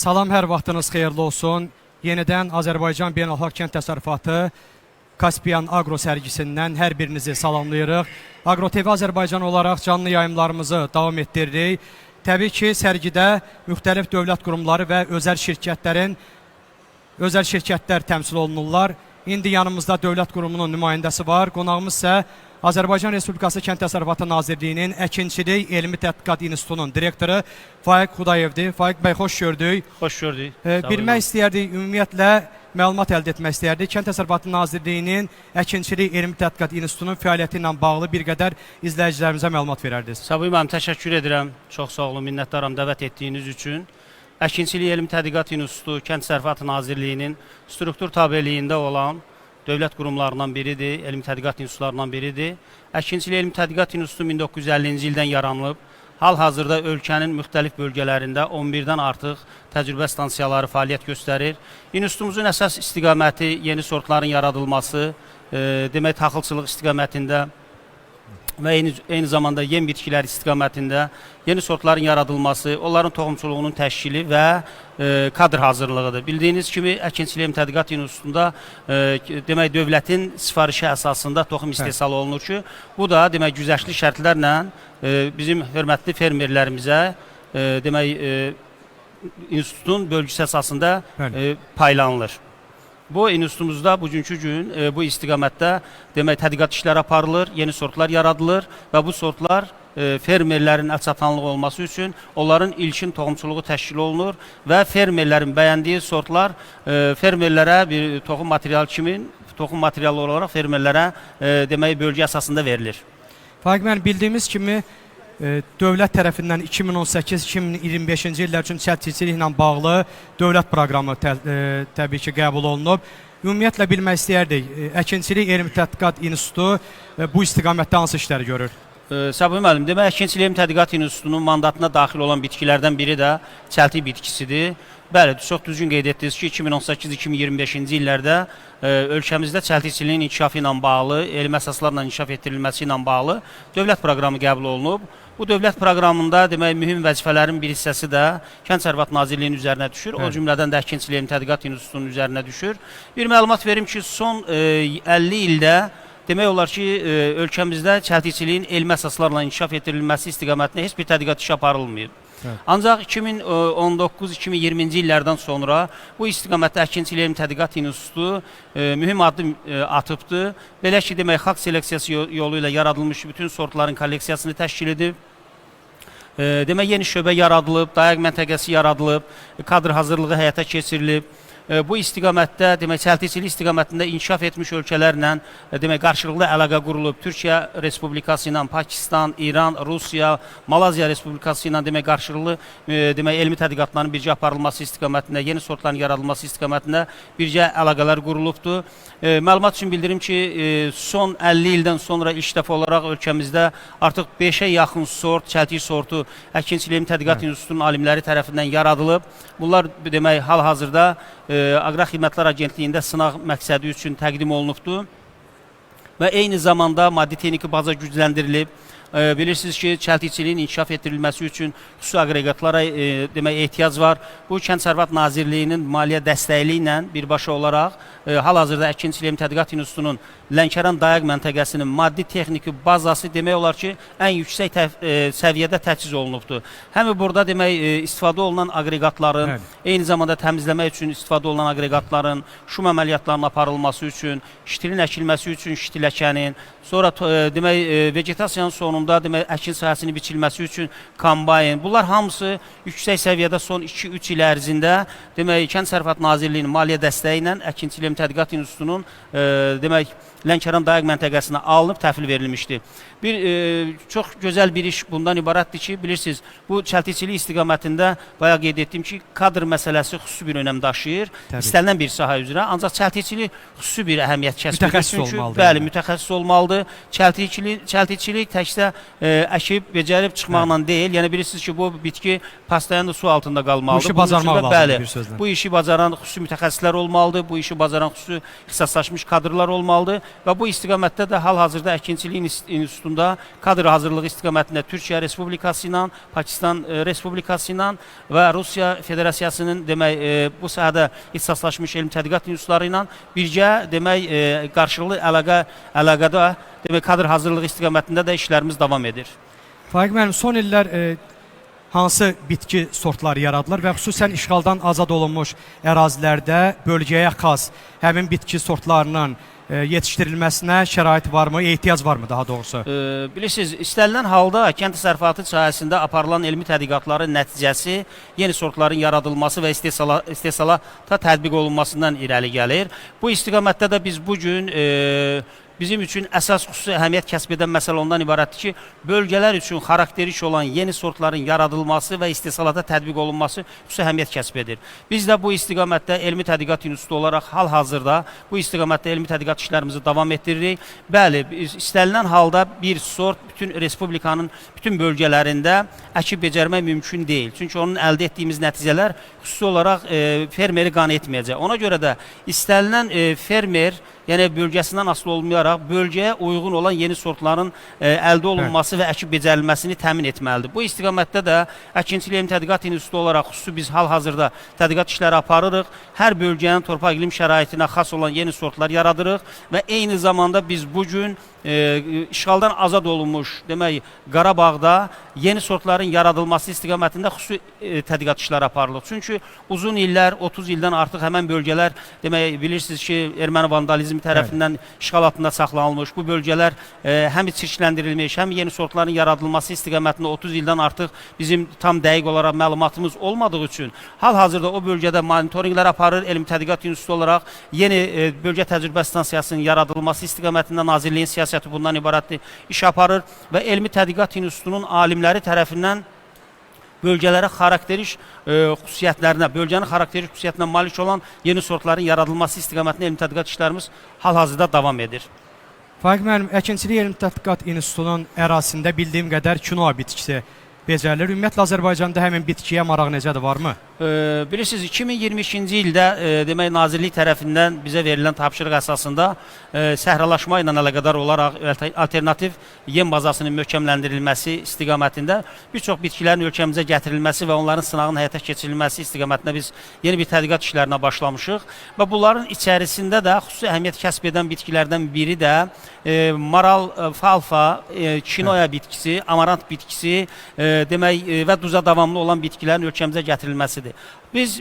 Salam, hər vaxtınız xeyirli olsun. Yenidən Azərbaycan Beynəlxalq Kənd Təsərrüfatı Kaspiyan Agro sərgisindən hər birinizi salamlayırıq. Agro TV Azərbaycan olaraq canlı yayımlarımızı davam etdiririk. Təbii ki, sərgidə müxtəlif dövlət qurumları və özəl şirkətlər təmsil olunurlar. İndi yanımızda dövlət qurumunun nümayəndəsi var. Qonağımız isə Azərbaycan Respublikası Kənd Təsərrüfatı Nazirliyinin Əkinçilik Elmi Tədqiqat İnstitutunun direktoru Faiq Xudayevdir. Faiq bəy, xoş gördük. Xoş gördük. Bilmək istəyərdik, ümumiyyətlə məlumat əldə etmək istəyərdik. Kənd Təsərrüfatı Nazirliyinin Əkinçilik Elmi Tədqiqat İnstitutunun fəaliyyəti ilə bağlı bir qədər izləyicilərimizə məlumat verərdiniz. Sabri müəllim, təşəkkür edirəm. Çox sağ olun, minnətdaram dəvət etdiyiniz üçün. Əkinçilik Elmi Tədqiqat İnstitutu Kənd Təsərrüfatı Nazirliyinin struktur tabeliyində olan dövlət qurumlarından biridir, elmi tədqiqat institutlarından biridir. Əkinçilik Elmi Tədqiqat İnstitutu 1950-ci ildən yaranılıb. Hal-hazırda ölkənin müxtəlif bölgələrində 11-dən artıq təcrübə stansiyaları fəaliyyət göstərir. İnstitutumuzun əsas istiqaməti yeni sortların yaradılması, demək taxılçılıq istiqamətində və eyni zamanda yem bitkilər istiqamətində yeni sortların yaradılması, onların toxumçuluğunun təşkili və kadr hazırlığıdır. Bildiyiniz kimi, Əkinçilik Elmi Tədqiqat İnstitutunda demək dövlətin sifarişi əsasında toxum istehsal olunur ki, bu da demək güzəştli şərtlərlə bizim hörmətli fermerlərimizə demək institutun bölgüsü əsasında paylanılır. Bu institutumuzda bugünkü gün bu istiqamətdə demək tədqiqat işləri aparılır, yeni sortlar yaradılır və bu sortlar fermerlərin əlçatanlığı olması üçün onların ilkin toxumçuluğu təşkil olunur və fermerlərin bəyəndiyi sortlar fermerlərə bir toxum materialı olaraq fermerlərə demək bölgə əsasında verilir. Faiq müəllim, bildiyimiz kimi dövlət tərəfindən 2018-2025-ci illər üçün çəltikçiliklə bağlı dövlət proqramı təbii ki, qəbul olunub. Ümumiyyətlə bilmək istəyərdik, Əkinçilik Elmi Tədqiqat İnstitutu bu istiqamətdə hansı işləri görür? Sabri müəllim, demək Əkinçilik Elmi Tədqiqat İnstitutunun mandatına daxil olan bitkilərdən biri də çəltik bitkisidir. Bəli, çox düzgün qeyd etdiniz ki, 2018-2025-ci illərdə ölkəmizdə çəltikçiliyin inkişafı ilə bağlı, elmi əsaslarla inkişaf etdirilməsi ilə bağlı dövlət proqramı qəbul olunub. Bu dövlət proqramında demək mühüm vəzifələrin bir hissəsi də Kənd Təsərrüfatı Nazirliyinin üzərinə düşür. O cümlədən də Əkinçilik Elmi Tədqiqat İnstitutunun üzərinə düşür. Bir məlumat verim ki, son 50 ildə demək olar ki, ölkəmizdə çəltikçiliyin elmi əsaslarla inkişaf etdirilməsi istiqamətində heç bir tədqiqat işi aparılmayıb. Ancaq 2019-2020-ci illərdən sonra bu istiqamətdə Əkinçilik Elmi Tədqiqat İnstitutu mühüm addım atıbdır. Belə ki, demək, xalq seleksiyası yolu ilə yaradılmış bütün sortların kolleksiyasını təşkil edib. Demək, yeni şöbə yaradılıb, dayaq məntəqəsi yaradılıb, kadr hazırlığı həyata keçirilib. Bu istiqamətdə, demək, çəltikçilik istiqamətində inkişaf etmiş ölkələrlə demək, qarşılıqlı əlaqə qurulub. Türkiyə Respublikası ilə, Pakistan, İran, Rusiya, Malayziya Respublikası ilə demək, qarşılıqlı demək, elmi tədqiqatların birgə aparılması istiqamətində, yeni sortların yaradılması istiqamətində birgə əlaqələr qurulubdur. Məlumat üçün bildirim ki, son 50 ildən sonra ilk dəfə olaraq ölkəmizdə artıq 5-ə yaxın sort, çəltik sortu Əkinçilik Elmi Tədqiqat İnstitutunun alimləri tərəfindən yaradılıb. Bunlar demək, hal-hazırda Aqrar Xidmətlər Agentliyində sınaq məqsədi üçün təqdim olunubdur və eyni zamanda maddi texniki baza gücləndirilib. Bilirsiniz ki, çəltikçiliyin inkişaf etdirilməsi üçün xüsusi aqreqatlara demək, ehtiyac var. Bu, Kənd Təsərrüfatı Nazirliyinin maliyyə dəstəkliyi ilə birbaşa olaraq hal-hazırda Əkinçilik Elmi Tədqiqat İnstitutunun Lənkəran dayaq məntəqəsinin maddi texniki bazası demək olar ki, ən yüksək səviyyədə təchiz olunubdur. Həmin burada demək, istifadə olunan aqreqatların, eyni zamanda təmizləmək üçün istifadə olunan aqreqatların, şum əməliyyatlarının aparılması üçün, şitilin əkilməsi üçün şitil əkənin, sonra demək, vegetasiyanın sonunda demək, əkin sahəsinin biçilməsi üçün kombayn. Bunlar hamısı yüksək səviyyədə son 2-3 il ərzində demək, Kənd Təsərrüfatı Nazirliyinin maliyyə dəstəyi ilə Əkinçilik Elmi Tədqiqat İnstitutunun demək, Lənkəran dayaq məntəqəsinə alınıb təhvil verilmişdir. Çox gözəl bir iş bundan ibarətdir ki, bilirsiniz, bu çəltikçilik istiqamətində bayaq qeyd etdiyim ki, kadr məsələsi xüsusi bir önəm daşıyır, istənilən bir sahə üzrə. Ancaq çəltikçilik xüsusi bir əhəmiyyət kəsb edir. Mütəxəssis olmalıdır. Bəli, mütəxəssis olmalıdır. Çəltikçilik təkcə təkcə əkib, becərib çıxmaqla deyil. Yəni bilirsiniz ki, bu bitki pastayan da su altında qalmalıdır. Bu işi bacarmaq lazımdır bir sözlə. Bu işi bacaran xüsusi mütəxəssislər olmalıdır, bu işi bacaran xüsusi ixtisaslaşmış kadrlar olmalıdır və bu istiqamətdə də hal-hazırda Əkinçilik İnstitutunda kadr hazırlığı istiqamətində Türkiyə Respublikası ilə, Pakistan Respublikası ilə və Rusiya Federasiyasının demək bu sahədə ixtisaslaşmış elm tədqiqat institutları ilə birgə demək qarşılıqlı əlaqədə demək kadr hazırlığı istiqamətində də işlərimiz davam edir. Faiq müəllim, son illər hansı bitki sortları yaradılar və xüsusən işğaldan azad olunmuş ərazilərdə bölgəyə xas həmin bitki sortlarının yetişdirilməsinə şərait varmı, ehtiyac varmı daha doğrusu? Bilirsiniz, istənilən halda kənd təsərrüfatı sahəsində aparılan elmi tədqiqatların nəticəsi yeni sortların yaradılması və istehsalata tətbiq olunmasından irəli gəlir. Bu istiqamətdə də biz bugün bizim üçün əsas xüsusi əhəmiyyət kəsb edən məsələ ondan ibarətdir ki, bölgələr üçün xarakterik olan yeni sortların yaradılması və istehsalata tətbiq olunması xüsusi əhəmiyyət kəsb edir. Biz də bu istiqamətdə Elmi Tədqiqat İnstitutu olaraq hal-hazırda bu istiqamətdə elmi tədqiqat işlərimizi davam etdiririk. Bəli, istənilən halda bir sort bütün respublikanın bütün bölgələrində əkib becərmək mümkün deyil. Çünki onun əldə etdiyimiz nəticələr xüsusi olaraq fermeri qane etməyəcək. Ona görə də istənilən fermer, yəni bölgəsindən asılı olmayaraq bölgəyə uyğun olan yeni sortların əldə olunması və əkib becərilməsini təmin etməlidir. Bu istiqamətdə də Əkinçilik Elmi Tədqiqat İnstitutu olaraq xüsusi biz hal-hazırda tədqiqat işləri aparırıq. Hər bölgənin torpaq iqlim şəraitinə xas olan yeni sortlar yaradırıq və eyni zamanda biz bugün işğaldan azad olunmuş demək Qarabağda yeni sortların yaradılması istiqamətində xüsusi tədqiqat işləri aparılır. Çünki uzun illər, 30 ildən artıq həmən bölgələr demək bilirsiniz ki, erməni vandalizmi tərəfindən işğal altında saxlanılmış. Bu bölgələr həm çirkləndirilmiş, həm yeni sortların yaradılması istiqamətində 30 ildən artıq bizim tam dəqiq olaraq məlumatımız olmadığı üçün hal-hazırda o bölgədə monitorinqlər aparır. Elmi Tədqiqat İnstitutu olaraq yeni bölgə təcrübə stansiyasının yaradılması istiqamətində Nazirliyin siyasəti bundan ibarətdir, iş aparır və Elmi Tədqiqat İnstitutunun alimləri tərəfindən bölgələrə xarakterik xüsusiyyətlərinə, bölgənin xarakterik xüsusiyyətinə malik olan yeni sortların yaradılması istiqamətində elmi tədqiqat işlərimiz hal-hazırda davam edir. Faiq müəllim, Əkinçilik Elmi Tədqiqat İnstitutunun ərazisində bildiyim qədər kinoa bitkisi becərilir. Ümumiyyətlə Azərbaycanda həmin bitkiyə maraq necədir, varmı? Bilirsiniz, 2022-ci ildə demək Nazirlik tərəfindən bizə verilən tapşırıq əsasında səhralaşma ilə əlaqədar olaraq alternativ yem bazasının möhkəmləndirilməsi istiqamətində bir çox bitkilərin ölkəmizə gətirilməsi və onların sınağının həyata keçirilməsi istiqamətində biz yeni bir tədqiqat işlərinə başlamışıq və bunların içərisində də xüsusi əhəmiyyət kəsb edən bitkilərdən biri də maral falfa, kinoya bitkisi, amarant bitkisi demək və duza davamlı olan bitkilərin ölkəmizə gətirilməsidir. Biz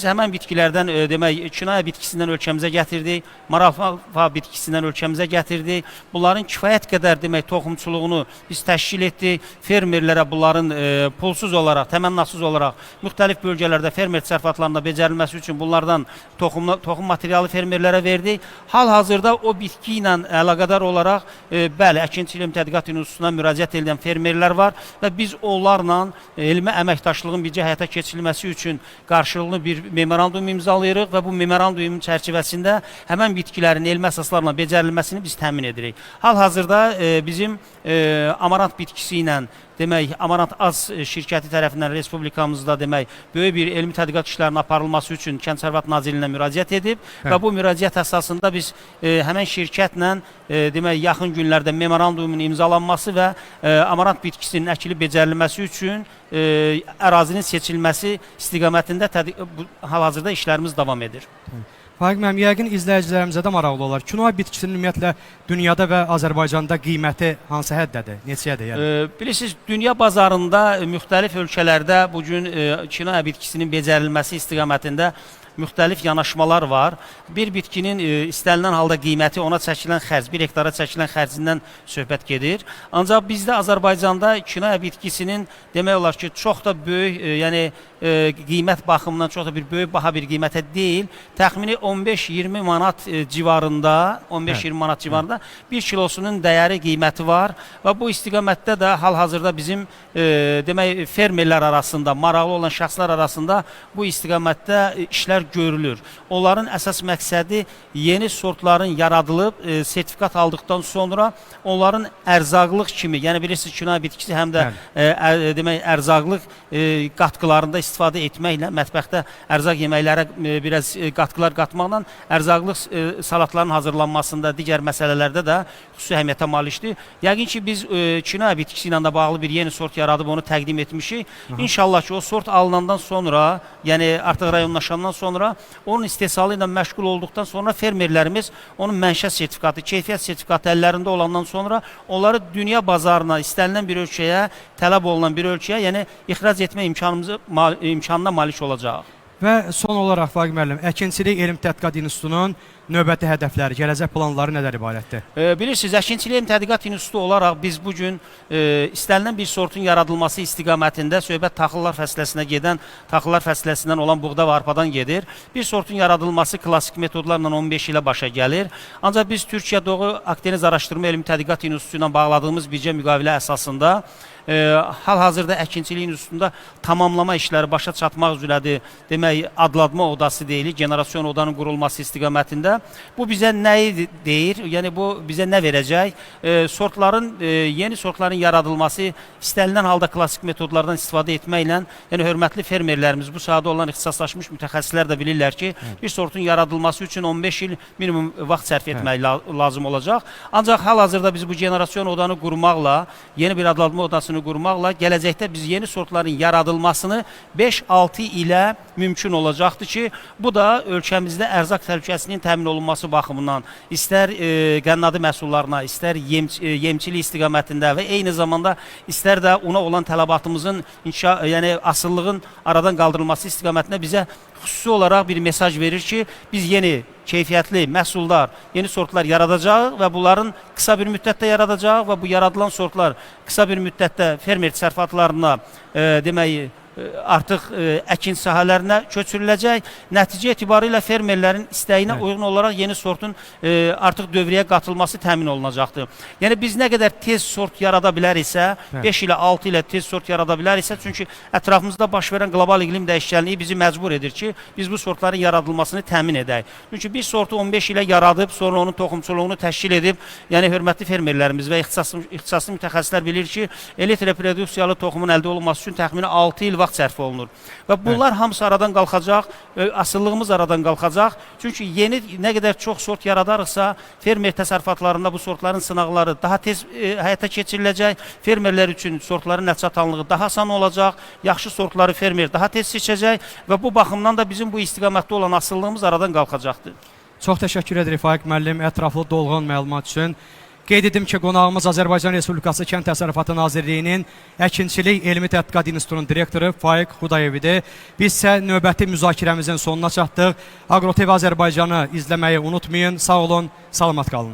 həmən bitkilərdən demək kinoya bitkisindən ölkəmizə gətirdik, maral falfa bitkisindən ölkəmizə gətirdik. Bunların kifayət qədər demək toxumçuluğunu biz təşkil etdik. Fermerlərə bunların pulsuz olaraq, təmənnasız olaraq müxtəlif bölgələrdə fermer təsərrüfatlarında becərilməsi üçün bunlardan toxum materialı fermerlərə verdik. Hal-hazırda o bitki ilə əlaqədar olaraq Əkinçilik Elmi Tədqiqat İnstitutuna müraciət edən fermerlər var və biz onlarla elmi əməkdaşlığın birgə həyata keçirilməsi üçün qarşılıqlı bir memorandum imzalayırıq və bu memorandumun çərçivəsində həmən bitkilərin elmi əsaslarla becərilməsini biz təmin edirik. Hal-hazırda bizim amarant bitkisi ilə demək Amarant Az şirkəti tərəfindən respublikamızda demək böyük bir elmi tədqiqat işlərinin aparılması üçün Kənd Təsərrüfatı Nazirliyinə müraciət edib və bu müraciət əsasında biz həmən şirkətlə demək yaxın günlərdə memorandumun imzalanması və amarant bitkisinin əkilib becərilməsi üçün ərazinin seçilməsi istiqamətində hal-hazırda işlərimiz davam edir. Faiq müəllim, yəqin izləyicilərimizə də maraqlı olar. Kinoa bitkisinin ümumiyyətlə dünyada və Azərbaycanda qiyməti hansı həddədir, neçəyədir? Yəni? Bilirsiniz, dünya bazarında müxtəlif ölkələrdə bugün kinoa bitkisinin becərilməsi istiqamətində müxtəlif yanaşmalar var. Bir bitkinin istənilən halda qiyməti, ona çəkilən xərc, 1 hektara çəkilən xərcindən söhbət gedir. Ancaq bizdə Azərbaycanda kinoa bitkisinin demək olar ki, çox da böyük, yəni qiymət baxımından çox da bir böyük baha bir qiymətə deyil. Təxmini 15-20 manat civarında, 15-20 manat civarında 1 kilosunun dəyəri qiyməti var və bu istiqamətdə də hal-hazırda bizim demək fermerlər arasında, maraqlı olan şəxslər arasında bu istiqamətdə işlər görülür. Onların əsas məqsədi yeni sortların yaradılıb, sertifikat aldıqdan sonra onların ərzaqlıq kimi, yəni bilirsiniz kinoa bitkisi həm də demək ərzaqlıq qatqılarında istifadə etməklə, mətbəxdə ərzaq yeməklərə biraz qatqılar qatmaqla ərzaqlıq salatların hazırlanmasında, digər məsələlərdə də xüsusi əhəmiyyətə malikdir. Yəqin ki, biz kinoa bitkisi ilə də bağlı bir yeni sort yaradıb onu təqdim etmişik. İnşallah ki, o sort alınandan sonra, yəni artıq rayonlaşandan sonra, onun istehsalı ilə məşğul olduqdan sonra fermerlərimiz onun mənşə sertifikatı, keyfiyyət sertifikatı əllərində olandan sonra onları dünya bazarına, istənilən bir ölkəyə, tələb olunan bir ölkəyə, yəni ixrac etmə imkanına malik olacaq. Və son olaraq Vaqif müəllim, Əkinçilik Elm Tədqiqat İnstitutunun növbəti hədəfləri, gələcək planları nələr ibarətdir? Bilirsiniz, Əkinçilik Elm Tədqiqat İnstitutu olaraq biz bugün istənilən bir sortun yaradılması istiqamətində söhbət taxıllar fəsiləsinə gedən, taxıllar fəsiləsindən olan buğda və arpadan gedir. Bir sortun yaradılması klassik metodlarla 15 ilə başa gəlir. Ancaq biz Türkiyə Doğu Akdeniz Araşdırma Elm Tədqiqat İnstitutu ilə bağladığımız bircə müqavilə əsasında hal-hazırda Əkinçilik İnstitutunda tamamlama işləri başa çatmaq üzrədir, demək, adladma odası deyilir, generasyon odanın qurulması istiqamətində. Bu bizə nəyi deyir? Yəni, bu bizə nə verəcək? Yeni sortların yaradılması, istənilən halda klassik metodlardan istifadə etməklə, yəni hörmətli fermerlərimiz, bu sahədə olan ixtisaslaşmış mütəxəssislər də bilirlər ki, bir sortun yaradılması üçün 15 il minimum vaxt sərf etmək lazım olacaq. Ancaq hal-hazırda biz bu generasyon odanı qurmaqla, yeni bir adladma odasını qurmaqla gələcəkdə biz yeni sortların yaradılmasını 5-6 ilə mümkün olacaqdır ki, bu da ölkəmizdə ərzaq təhlükəsinin təmin olunması baxımından, istər qənnadı məhsullarına, istər yemçilik istiqamətində və eyni zamanda istər də una olan tələbatımızın, yəni asıllığın aradan qaldırılması istiqamətində bizə xüsusi olaraq bir mesaj verir ki, biz yeni keyfiyyətli məhsuldar, yeni sortlar yaradacaq və bunların qısa bir müddətdə yaradacaq və bu yaradılan sortlar qısa bir müddətdə fermer təsərrüfatlarına demək, artıq əkin sahələrinə köçürüləcək. Nəticə etibarilə fermerlərin istəyinə uyğun olaraq yeni sortun artıq dövrəyə qatılması təmin olunacaqdır. Yəni biz nə qədər tez sort yarada biləriksə, 5 ilə 6 ilə tez sort yarada biləriksə, çünki ətrafımızda baş verən qlobal iqlim dəyişkənliyi bizi məcbur edir ki, biz bu sortların yaradılmasını təmin edək. Çünki bir sortu 15 ilə yaradıb, sonra onun toxumçuluğunu təşkil edib, yəni hörmətli fermerlərimiz və ixtisaslı mütəxəssislər bilir ki, elit reproduksiyalı toxumun əldə olunması üçün təxmini 6 il vaxt sərf olunur. Və bunlar hamısı aradan qalxacaq, asıllığımız aradan qalxacaq. Çünki yeni nə qədər çox sort yaradarıqsa, fermer təsərrüfatlarında bu sortların sınaqları daha tez həyata keçiriləcək, fermerlər üçün sortların əlçatanlığı daha asan olacaq, yaxşı sortları fermer daha tez seçəcək və bu baxımdan da bizim bu istiqamətdə olan asıllığımız aradan qalxacaqdır. Çox təşəkkür edirik Vaqif müəllim, ətraflı dolğun məlumat üçün. Qeyd edim ki, qonağımız Azərbaycan Respublikası Kənd Təsərrüfatı Nazirliyinin Əkinçilik Elmi Tədqiqat İnstitutunun direktoru Faiq Xudayevidir. Biz isə növbəti müzakirəmizin sonuna çatdıq. Aqro TV Azərbaycanı izləməyi unutmayın. Sağ olun, salamat qalın.